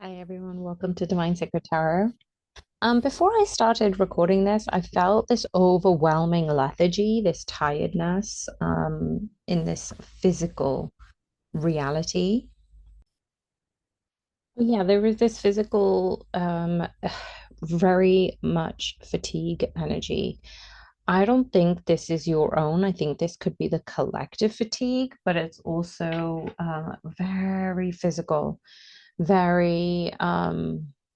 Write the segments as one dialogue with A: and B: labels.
A: Hi everyone, welcome to Divine Secret Tarot. Before I started recording this, I felt this overwhelming lethargy, this tiredness, in this physical reality. Yeah, there was this physical, very much fatigue energy. I don't think this is your own. I think this could be the collective fatigue, but it's also very physical, very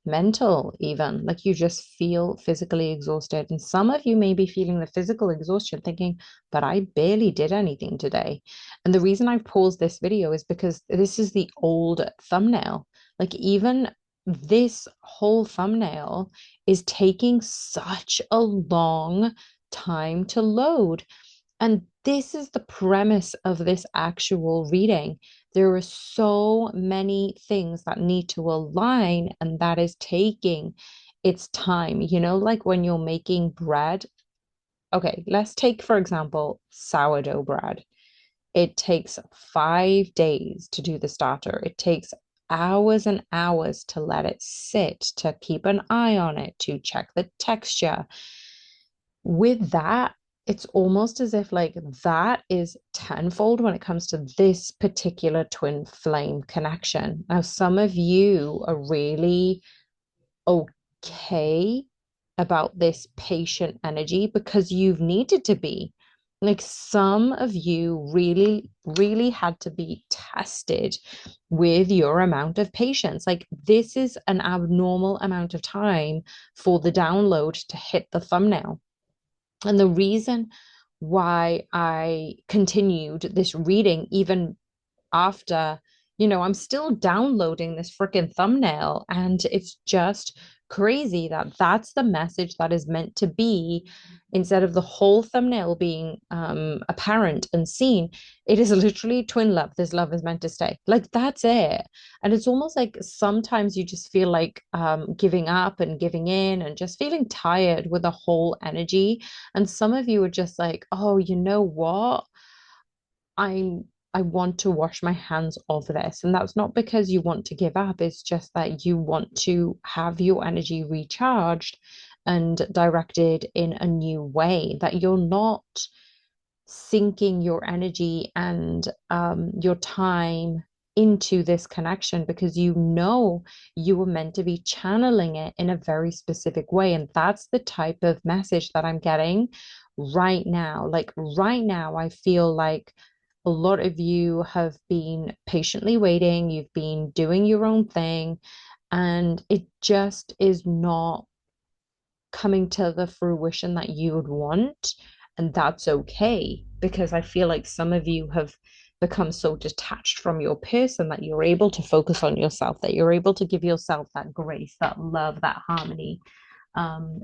A: mental, even. Like you just feel physically exhausted. And some of you may be feeling the physical exhaustion, thinking, but I barely did anything today. And the reason I've paused this video is because this is the old thumbnail. Like even this whole thumbnail is taking such a long time to load. And this is the premise of this actual reading. There are so many things that need to align, and that is taking its time. Like when you're making bread. Okay, let's take, for example, sourdough bread. It takes 5 days to do the starter. It takes hours and hours to let it sit, to keep an eye on it, to check the texture. With that, it's almost as if like that is tenfold when it comes to this particular twin flame connection. Now, some of you are really okay about this patient energy because you've needed to be. Like some of you really, really had to be tested with your amount of patience. Like this is an abnormal amount of time for the download to hit the thumbnail. And the reason why I continued this reading, even after, I'm still downloading this freaking thumbnail, and it's just crazy that that's the message that is meant to be. Instead of the whole thumbnail being apparent and seen, it is literally twin love. This love is meant to stay. Like that's it. And it's almost like sometimes you just feel like giving up and giving in and just feeling tired with the whole energy. And some of you are just like, oh, you know what? I'm I want to wash my hands of this. And that's not because you want to give up, it's just that you want to have your energy recharged and directed in a new way, that you're not sinking your energy and your time into this connection because you were meant to be channeling it in a very specific way. And that's the type of message that I'm getting right now. Like right now, I feel like a lot of you have been patiently waiting, you've been doing your own thing, and it just is not coming to the fruition that you would want. And that's okay because I feel like some of you have become so detached from your person that you're able to focus on yourself, that you're able to give yourself that grace, that love, that harmony.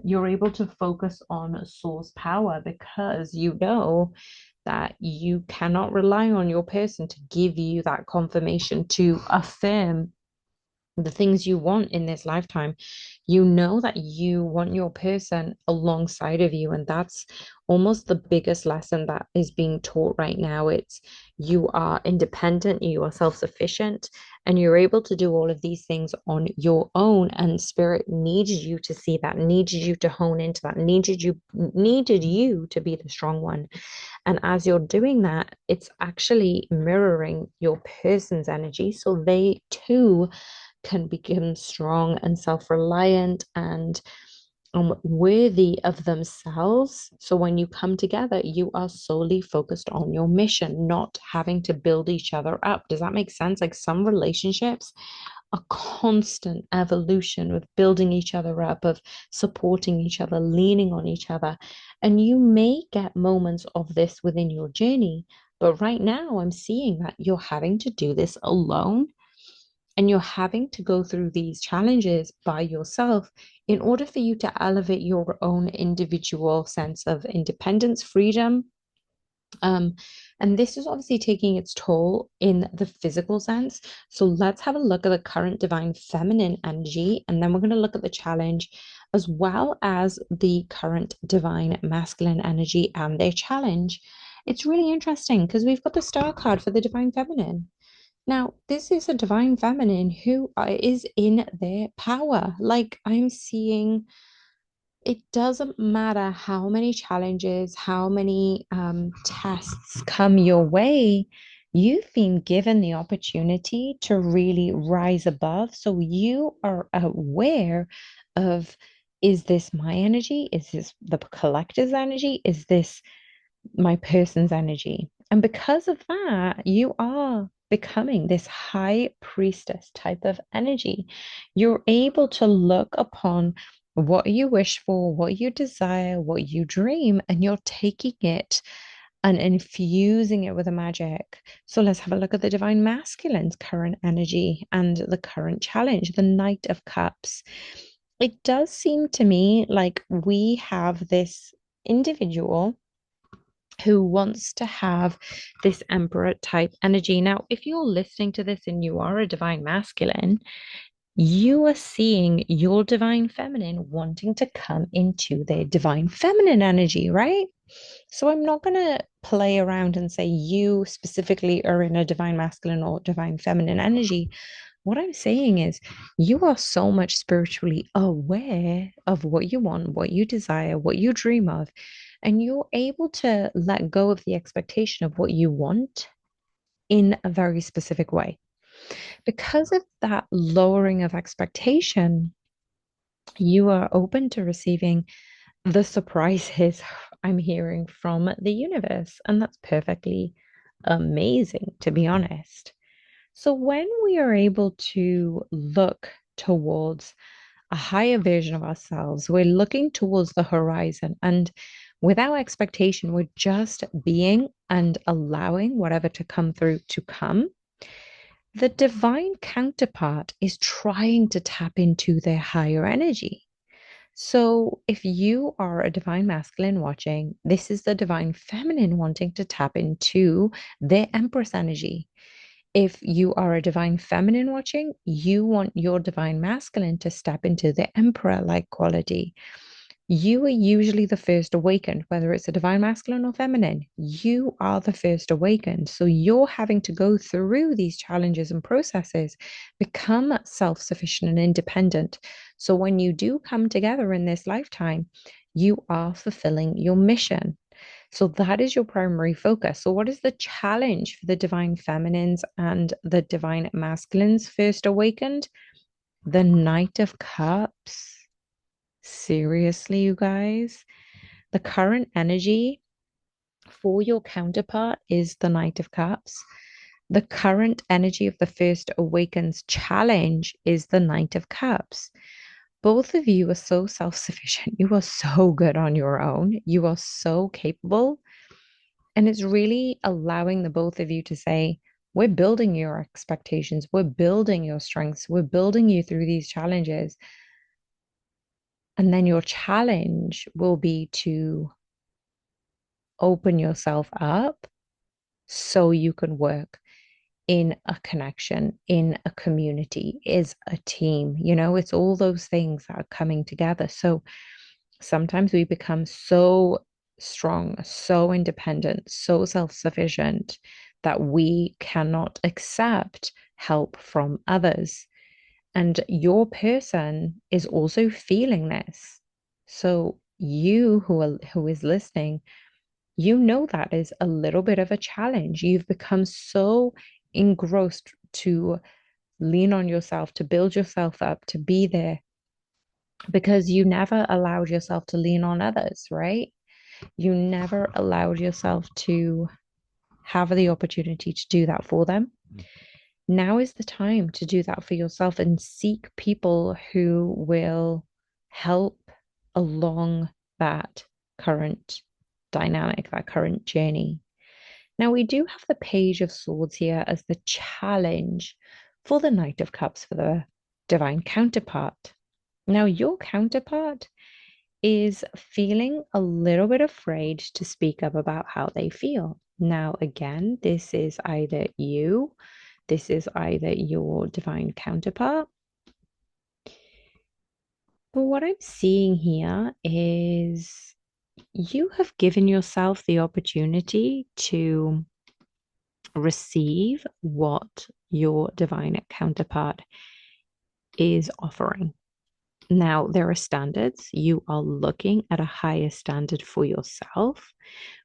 A: You're able to focus on source power because you know that you cannot rely on your person to give you that confirmation, to affirm the things you want in this lifetime. You know that you want your person alongside of you, and that's almost the biggest lesson that is being taught right now. It's you are independent, you are self-sufficient, and you're able to do all of these things on your own. And spirit needed you to see that, needed you to hone into that, needed you to be the strong one. And as you're doing that, it's actually mirroring your person's energy. So they too can become strong and self-reliant and worthy of themselves. So when you come together, you are solely focused on your mission, not having to build each other up. Does that make sense? Like some relationships, a constant evolution of building each other up, of supporting each other, leaning on each other. And you may get moments of this within your journey, but right now I'm seeing that you're having to do this alone and you're having to go through these challenges by yourself in order for you to elevate your own individual sense of independence, freedom. Um, and this is obviously taking its toll in the physical sense. So let's have a look at the current divine feminine energy, and then we're going to look at the challenge as well as the current divine masculine energy and their challenge. It's really interesting because we've got the star card for the divine feminine. Now, this is a divine feminine who is in their power. Like I'm seeing, it doesn't matter how many challenges, how many tests come your way, you've been given the opportunity to really rise above. So you are aware of, is this my energy? Is this the collective's energy? Is this my person's energy? And because of that, you are becoming this high priestess type of energy. You're able to look upon what you wish for, what you desire, what you dream, and you're taking it and infusing it with a magic. So let's have a look at the divine masculine's current energy and the current challenge, the Knight of Cups. It does seem to me like we have this individual who wants to have this emperor type energy. Now, if you're listening to this and you are a divine masculine, you are seeing your divine feminine wanting to come into their divine feminine energy, right? So I'm not going to play around and say you specifically are in a divine masculine or divine feminine energy. What I'm saying is, you are so much spiritually aware of what you want, what you desire, what you dream of, and you're able to let go of the expectation of what you want in a very specific way. Because of that lowering of expectation, you are open to receiving the surprises I'm hearing from the universe. And that's perfectly amazing, to be honest. So, when we are able to look towards a higher version of ourselves, we're looking towards the horizon, and without expectation, we're just being and allowing whatever to come through to come. The divine counterpart is trying to tap into their higher energy. So, if you are a divine masculine watching, this is the divine feminine wanting to tap into their empress energy. If you are a divine feminine watching, you want your divine masculine to step into the emperor like quality. You are usually the first awakened, whether it's a divine masculine or feminine. You are the first awakened. So you're having to go through these challenges and processes, become self sufficient and independent. So when you do come together in this lifetime, you are fulfilling your mission. So that is your primary focus. So, what is the challenge for the divine feminines and the divine masculines first awakened? The Knight of Cups. Seriously, you guys? The current energy for your counterpart is the Knight of Cups. The current energy of the First Awakens challenge is the Knight of Cups. Both of you are so self sufficient. You are so good on your own. You are so capable. And it's really allowing the both of you to say, we're building your expectations, we're building your strengths, we're building you through these challenges. And then your challenge will be to open yourself up so you can work in a connection, in a community, is a team. It's all those things that are coming together. So sometimes we become so strong, so independent, so self-sufficient that we cannot accept help from others. And your person is also feeling this. So you who is listening, that is a little bit of a challenge. You've become so engrossed to lean on yourself, to build yourself up, to be there, because you never allowed yourself to lean on others, right? You never allowed yourself to have the opportunity to do that for them. Now is the time to do that for yourself and seek people who will help along that current dynamic, that current journey. Now, we do have the Page of Swords here as the challenge for the Knight of Cups for the divine counterpart. Now, your counterpart is feeling a little bit afraid to speak up about how they feel. Now, again, this is either you, this is either your divine counterpart. But what I'm seeing here is you have given yourself the opportunity to receive what your divine counterpart is offering. Now, there are standards. You are looking at a higher standard for yourself,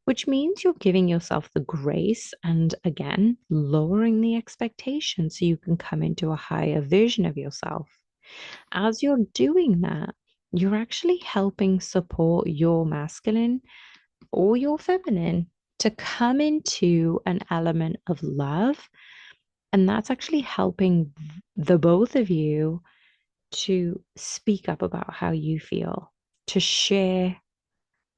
A: which means you're giving yourself the grace and, again, lowering the expectation so you can come into a higher version of yourself. As you're doing that, you're actually helping support your masculine or your feminine to come into an element of love. And that's actually helping the both of you to speak up about how you feel, to share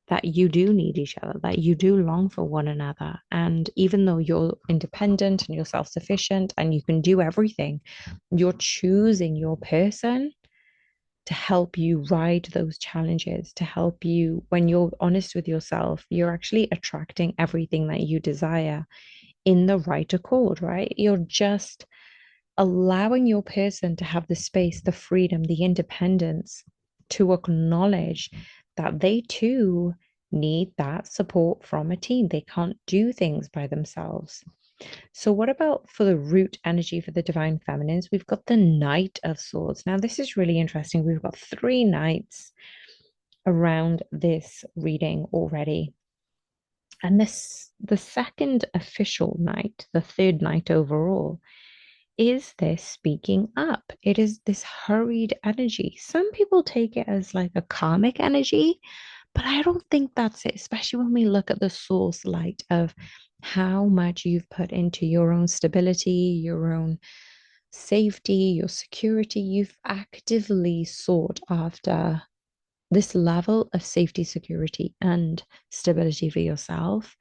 A: that you do need each other, that you do long for one another. And even though you're independent and you're self sufficient and you can do everything, you're choosing your person to help you ride those challenges, to help you when you're honest with yourself, you're actually attracting everything that you desire in the right accord, right? You're just allowing your person to have the space, the freedom, the independence to acknowledge that they too need that support from a team. They can't do things by themselves. So, what about for the root energy for the divine feminines? We've got the Knight of Swords. Now, this is really interesting. We've got three knights around this reading already. And the second official knight, the third knight overall, is this speaking up. It is this hurried energy. Some people take it as like a karmic energy, but I don't think that's it, especially when we look at the source light of how much you've put into your own stability, your own safety, your security. You've actively sought after this level of safety, security, and stability for yourself.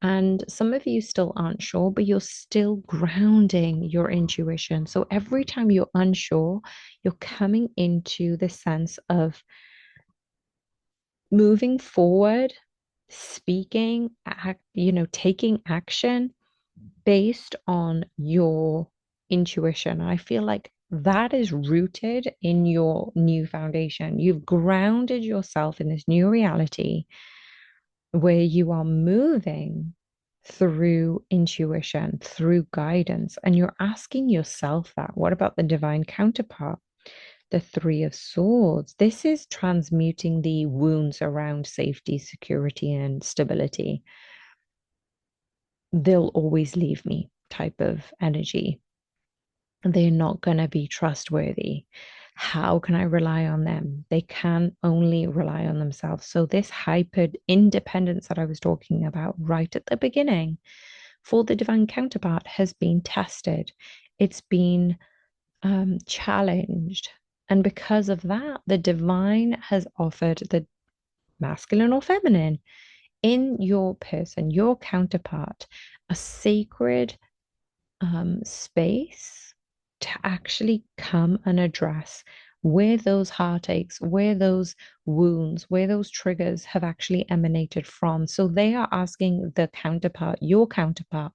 A: And some of you still aren't sure, but you're still grounding your intuition. So every time you're unsure, you're coming into the sense of moving forward, speaking, taking action based on your intuition. I feel like that is rooted in your new foundation. You've grounded yourself in this new reality where you are moving through intuition, through guidance, and you're asking yourself that. What about the divine counterpart? The Three of Swords. This is transmuting the wounds around safety, security, and stability. They'll always leave me type of energy. They're not going to be trustworthy. How can I rely on them? They can only rely on themselves. So, this hyper independence that I was talking about right at the beginning for the divine counterpart has been tested, it's been challenged. And because of that, the divine has offered the masculine or feminine in your person, your counterpart, a sacred space to actually come and address where those heartaches, where those wounds, where those triggers have actually emanated from. So they are asking the counterpart, your counterpart,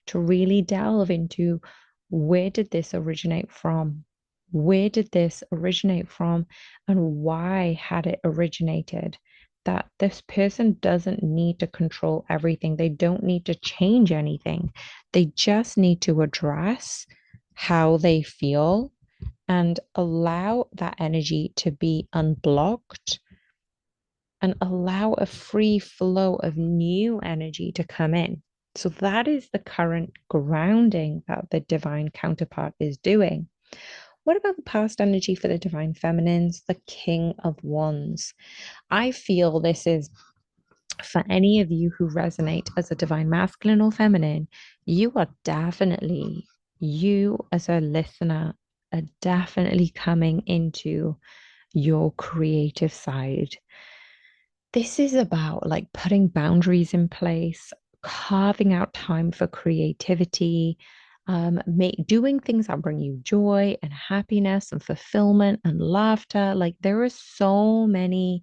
A: to really delve into where did this originate from? Where did this originate from? And why had it originated? That this person doesn't need to control everything. They don't need to change anything. They just need to address how they feel and allow that energy to be unblocked and allow a free flow of new energy to come in. So that is the current grounding that the divine counterpart is doing. What about the past energy for the divine feminines, the King of Wands? I feel this is for any of you who resonate as a divine masculine or feminine, you are definitely, you as a listener, are definitely coming into your creative side. This is about like putting boundaries in place, carving out time for creativity, doing things that bring you joy and happiness and fulfillment and laughter. Like there are so many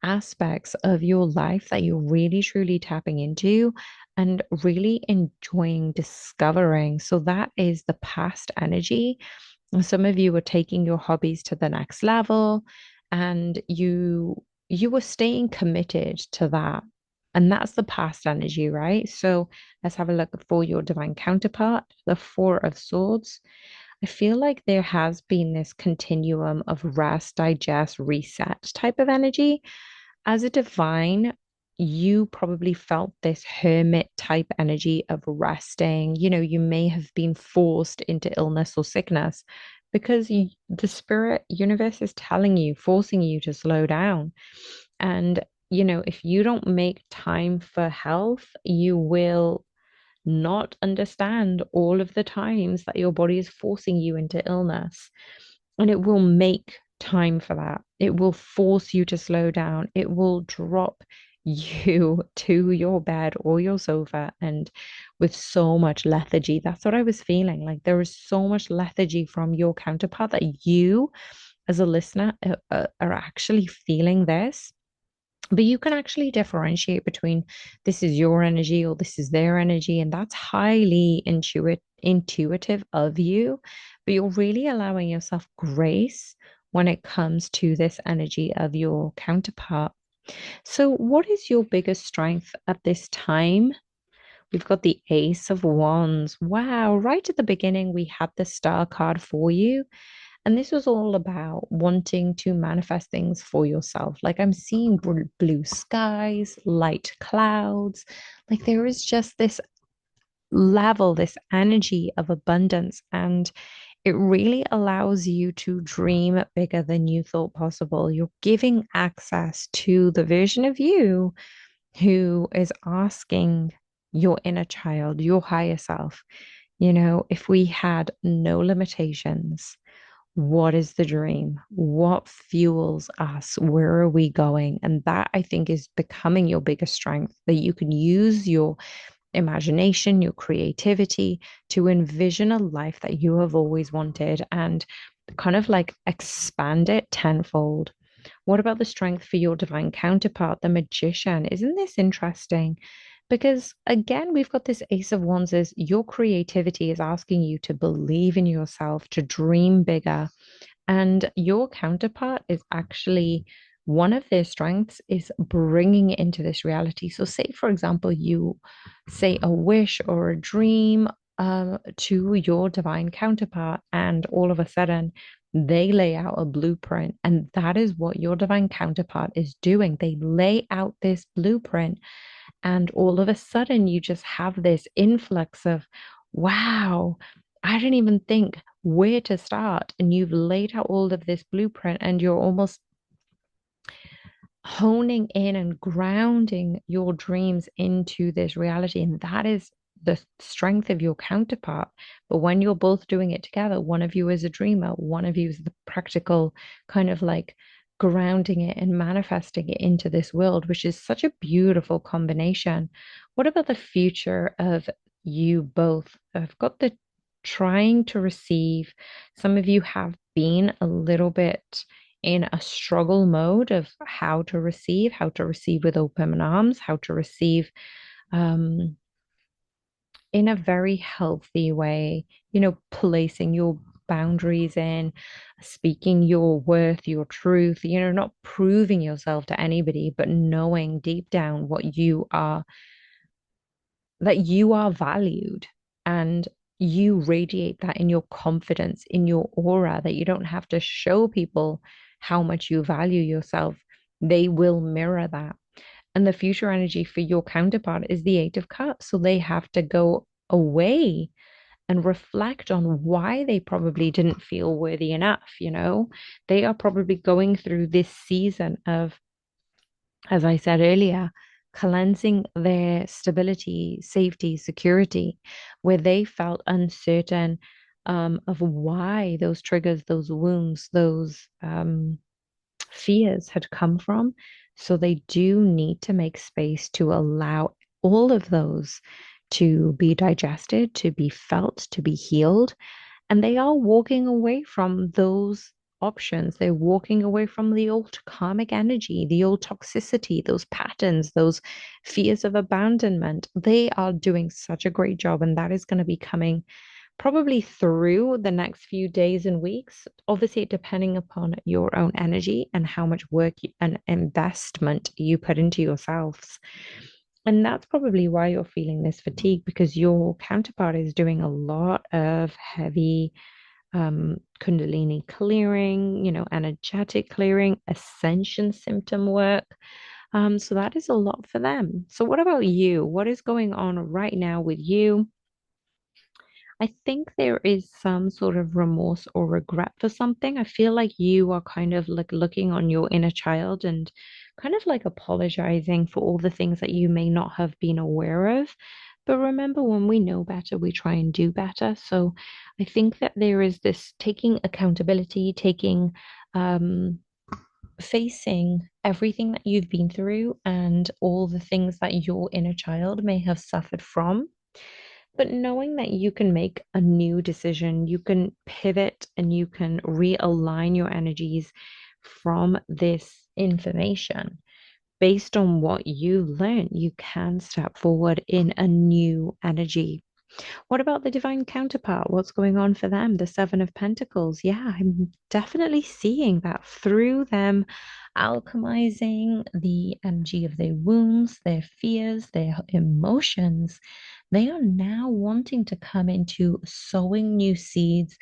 A: aspects of your life that you're really truly tapping into and really enjoying discovering. So that is the past energy. Some of you are taking your hobbies to the next level and you were staying committed to that And that's the past energy, right? So let's have a look for your divine counterpart, the Four of Swords. I feel like there has been this continuum of rest, digest, reset type of energy. As a divine, you probably felt this hermit type energy of resting. You may have been forced into illness or sickness because the spirit universe is telling you, forcing you to slow down. And, if you don't make time for health, you will not understand all of the times that your body is forcing you into illness. And it will make time for that. It will force you to slow down. It will drop you to your bed or your sofa and with so much lethargy. That's what I was feeling. Like there is so much lethargy from your counterpart that you, as a listener, are actually feeling this. But you can actually differentiate between this is your energy or this is their energy, and that's highly intuitive of you. But you're really allowing yourself grace when it comes to this energy of your counterpart. So, what is your biggest strength at this time? We've got the Ace of Wands. Wow, right at the beginning, we had the Star card for you. And this was all about wanting to manifest things for yourself. Like I'm seeing blue skies, light clouds. Like there is just this level, this energy of abundance. And it really allows you to dream bigger than you thought possible. You're giving access to the version of you who is asking your inner child, your higher self, if we had no limitations, what is the dream? What fuels us? Where are we going? And that I think is becoming your biggest strength, that you can use your imagination, your creativity to envision a life that you have always wanted and kind of like expand it tenfold. What about the strength for your divine counterpart, the magician? Isn't this interesting? Because again, we've got this Ace of Wands as your creativity is asking you to believe in yourself, to dream bigger. And your counterpart is actually one of their strengths is bringing it into this reality. So, say, for example, you say a wish or a dream to your divine counterpart, and all of a sudden, they lay out a blueprint. And that is what your divine counterpart is doing. They lay out this blueprint and all of a sudden, you just have this influx of, wow, I didn't even think where to start. And you've laid out all of this blueprint, and you're almost honing in and grounding your dreams into this reality. And that is the strength of your counterpart. But when you're both doing it together, one of you is a dreamer, one of you is the practical kind of like grounding it and manifesting it into this world, which is such a beautiful combination. What about the future of you both? I've got the trying to receive. Some of you have been a little bit in a struggle mode of how to receive with open arms, how to receive um, in a very healthy way, placing your boundaries in, speaking your worth, your truth, not proving yourself to anybody, but knowing deep down that you are valued and you radiate that in your confidence, in your aura, that you don't have to show people how much you value yourself. They will mirror that. And the future energy for your counterpart is the Eight of Cups. So they have to go away and reflect on why they probably didn't feel worthy enough. They are probably going through this season of, as I said earlier, cleansing their stability, safety, security, where they felt uncertain of why those triggers, those wounds, those fears had come from. So they do need to make space to allow all of those to be digested, to be felt, to be healed. And they are walking away from those options. They're walking away from the old karmic energy, the old toxicity, those patterns, those fears of abandonment. They are doing such a great job, and that is going to be coming probably through the next few days and weeks. Obviously, depending upon your own energy and how much work and investment you put into yourselves. And that's probably why you're feeling this fatigue because your counterpart is doing a lot of heavy Kundalini clearing, energetic clearing, ascension symptom work. So that is a lot for them. So what about you? What is going on right now with you? I think there is some sort of remorse or regret for something. I feel like you are kind of like looking on your inner child and kind of like apologizing for all the things that you may not have been aware of. But remember, when we know better, we try and do better. So I think that there is this taking accountability, taking, facing everything that you've been through and all the things that your inner child may have suffered from, but knowing that you can make a new decision, you can pivot and you can realign your energies from this information based on what you learned, you can step forward in a new energy. What about the divine counterpart? What's going on for them? The Seven of Pentacles. Yeah, I'm definitely seeing that through them alchemizing the energy of their wounds, their fears, their emotions. They are now wanting to come into sowing new seeds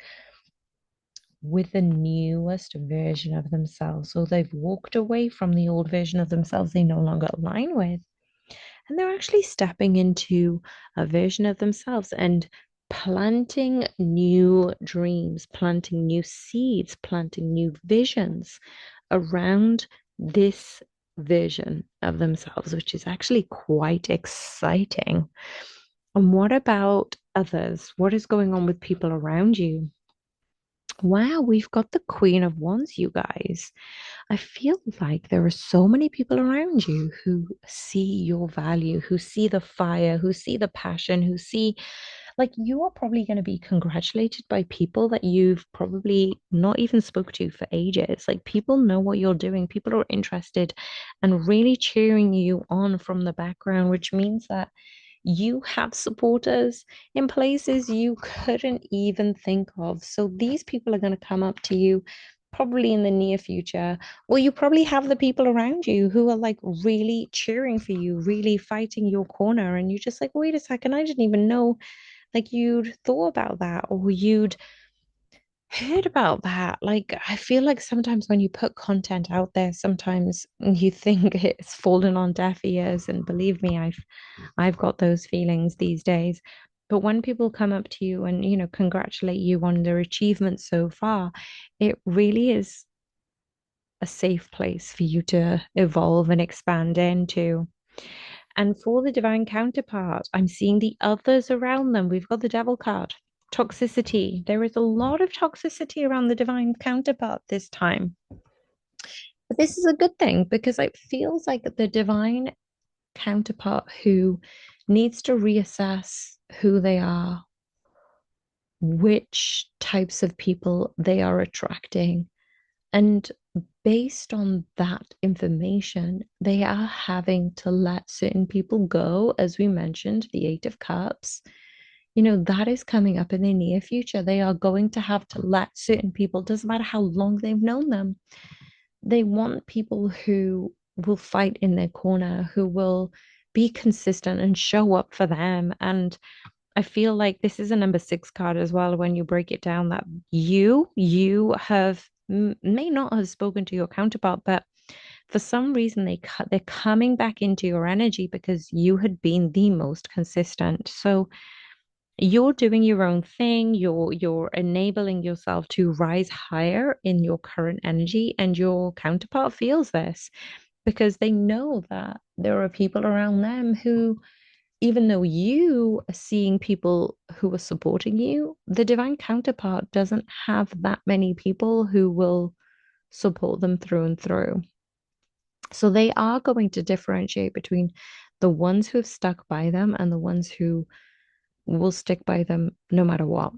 A: with the newest version of themselves. So they've walked away from the old version of themselves they no longer align with. And they're actually stepping into a version of themselves and planting new dreams, planting new seeds, planting new visions around this vision of themselves, which is actually quite exciting. And what about others? What is going on with people around you? Wow, we've got the Queen of Wands, you guys. I feel like there are so many people around you who see your value, who see the fire, who see the passion, who see, like, you are probably going to be congratulated by people that you've probably not even spoke to for ages. Like, people know what you're doing, people are interested and really cheering you on from the background, which means that you have supporters in places you couldn't even think of. So these people are going to come up to you probably in the near future, or you probably have the people around you who are like really cheering for you, really fighting your corner. And you're just like, wait a second, I didn't even know like you'd thought about that or you'd heard about that. Like, I feel like sometimes when you put content out there, sometimes you think it's fallen on deaf ears. And believe me, I've got those feelings these days. But when people come up to you and, congratulate you on their achievements so far, it really is a safe place for you to evolve and expand into. And for the divine counterpart, I'm seeing the others around them. We've got the devil card, toxicity. There is a lot of toxicity around the divine counterpart this time. But this is a good thing because it feels like the divine counterpart who needs to reassess who they are, which types of people they are attracting. And based on that information, they are having to let certain people go. As we mentioned, the Eight of Cups, that is coming up in the near future. They are going to have to let certain people, doesn't matter how long they've known them, they want people who will fight in their corner, who will be consistent and show up for them. And I feel like this is a number six card as well when you break it down that you have may not have spoken to your counterpart, but for some reason they're coming back into your energy because you had been the most consistent. So you're doing your own thing, you're enabling yourself to rise higher in your current energy, and your counterpart feels this because they know that there are people around them who, even though you are seeing people who are supporting you, the divine counterpart doesn't have that many people who will support them through and through. So they are going to differentiate between the ones who have stuck by them and the ones who will stick by them no matter what.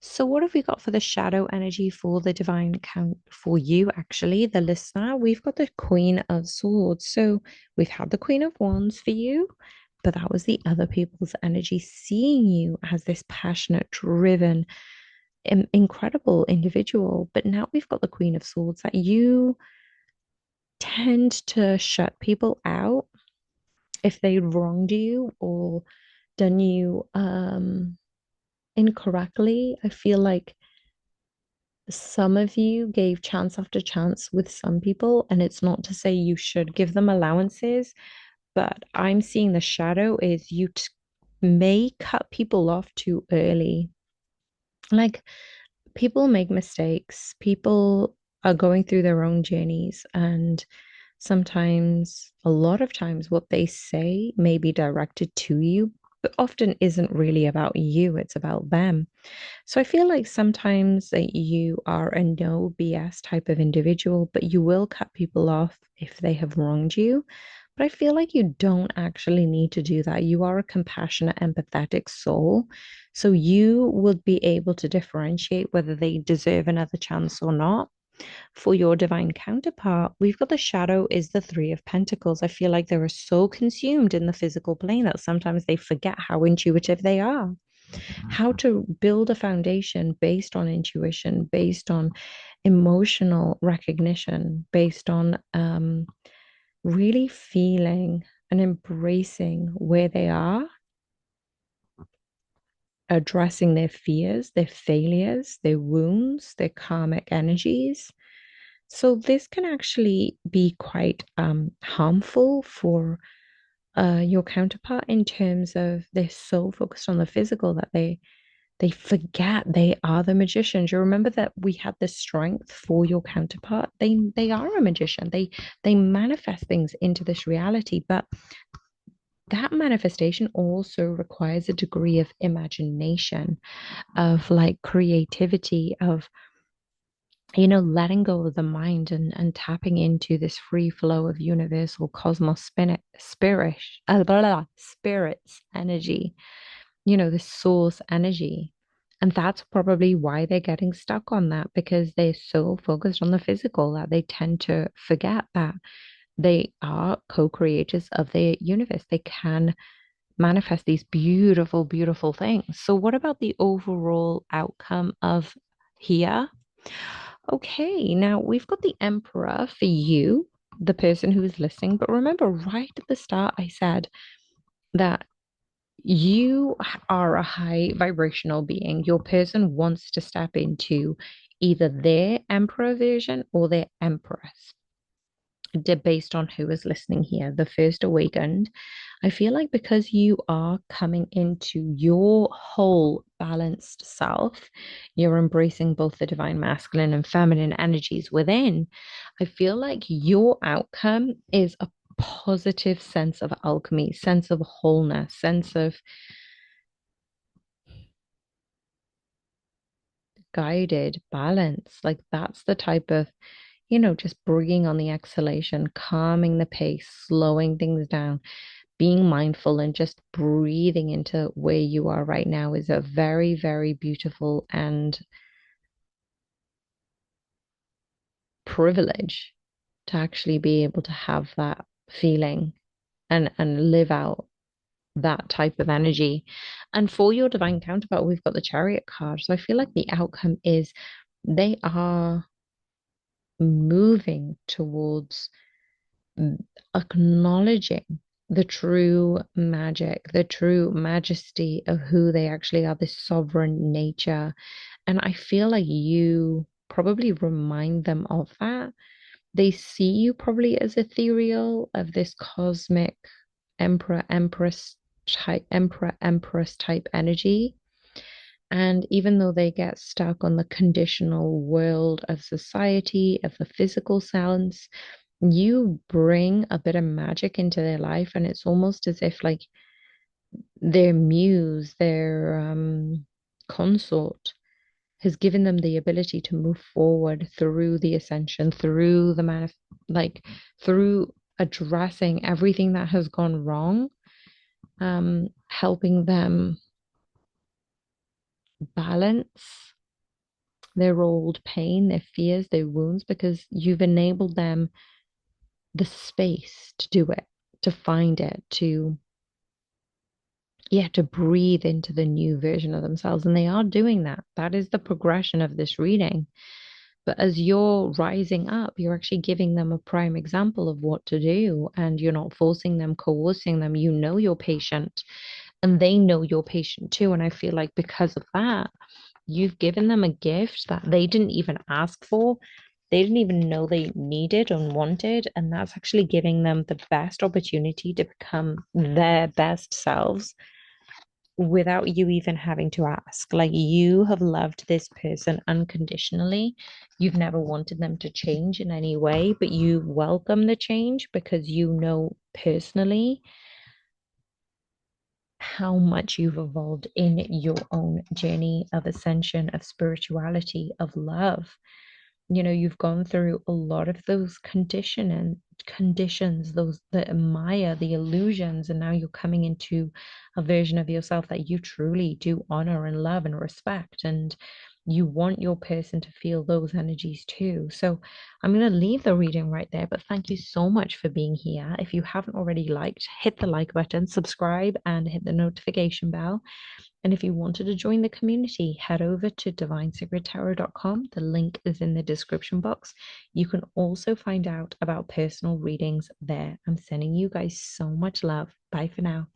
A: So, what have we got for the shadow energy for the divine count for you, actually, the listener? We've got the Queen of Swords. So, we've had the Queen of Wands for you, but that was the other people's energy seeing you as this passionate, driven, incredible individual. But now we've got the Queen of Swords that you tend to shut people out if they wronged you or done you incorrectly. I feel like some of you gave chance after chance with some people, and it's not to say you should give them allowances, but I'm seeing the shadow is you may cut people off too early. Like people make mistakes, people are going through their own journeys, and sometimes, a lot of times, what they say may be directed to you, but often isn't really about you, it's about them. So I feel like sometimes that you are a no BS type of individual, but you will cut people off if they have wronged you. But I feel like you don't actually need to do that. You are a compassionate, empathetic soul. So you would be able to differentiate whether they deserve another chance or not. For your divine counterpart, we've got the shadow is the Three of Pentacles. I feel like they are so consumed in the physical plane that sometimes they forget how intuitive they are, how to build a foundation based on intuition, based on emotional recognition, based on really feeling and embracing where they are, addressing their fears, their failures, their wounds, their karmic energies. So this can actually be quite harmful for your counterpart in terms of they're so focused on the physical that they forget they are the magicians. You remember that we had the strength for your counterpart. They are a magician. They manifest things into this reality, but that manifestation also requires a degree of imagination, of like creativity, of letting go of the mind and tapping into this free flow of universal cosmos spirits energy, this source energy. And that's probably why they're getting stuck on that because they're so focused on the physical that they tend to forget that they are co-creators of their universe. They can manifest these beautiful, beautiful things. So, what about the overall outcome of here? Okay, now we've got the Emperor for you, the person who is listening. But remember, right at the start, I said that you are a high vibrational being. Your person wants to step into either their emperor version or their empress, based on who is listening here. The first awakened, I feel like because you are coming into your whole balanced self, you're embracing both the divine masculine and feminine energies within. I feel like your outcome is a positive sense of alchemy, sense of wholeness, sense of guided balance. Like that's the type of, just bringing on the exhalation, calming the pace, slowing things down, being mindful and just breathing into where you are right now is a very, very beautiful and privilege to actually be able to have that feeling and live out that type of energy. And for your divine counterpart, we've got the Chariot card. So I feel like the outcome is they are moving towards acknowledging the true magic, the true majesty of who they actually are, this sovereign nature. And I feel like you probably remind them of that. They see you probably as ethereal, of this cosmic emperor, empress type energy. And even though they get stuck on the conditional world of society, of the physical sense, you bring a bit of magic into their life, and it's almost as if like their muse, their consort, has given them the ability to move forward through the ascension, through the like through addressing everything that has gone wrong, helping them balance their old pain, their fears, their wounds, because you've enabled them the space to do it, to find it, to breathe into the new version of themselves. And they are doing that. That is the progression of this reading. But as you're rising up, you're actually giving them a prime example of what to do, and you're not forcing them, coercing them. You know your patient, and they know your patient too. And I feel like because of that, you've given them a gift that they didn't even ask for. They didn't even know they needed and wanted. And that's actually giving them the best opportunity to become their best selves without you even having to ask. Like you have loved this person unconditionally. You've never wanted them to change in any way, but you welcome the change because you know personally how much you've evolved in your own journey of ascension, of spirituality, of love. You know, you've gone through a lot of those conditions, those the Maya, the illusions, and now you're coming into a version of yourself that you truly do honor and love and respect. And you want your person to feel those energies too. So I'm going to leave the reading right there, but thank you so much for being here. If you haven't already liked, hit the like button, subscribe, and hit the notification bell. And if you wanted to join the community, head over to divinesacredtarot.com. The link is in the description box. You can also find out about personal readings there. I'm sending you guys so much love. Bye for now.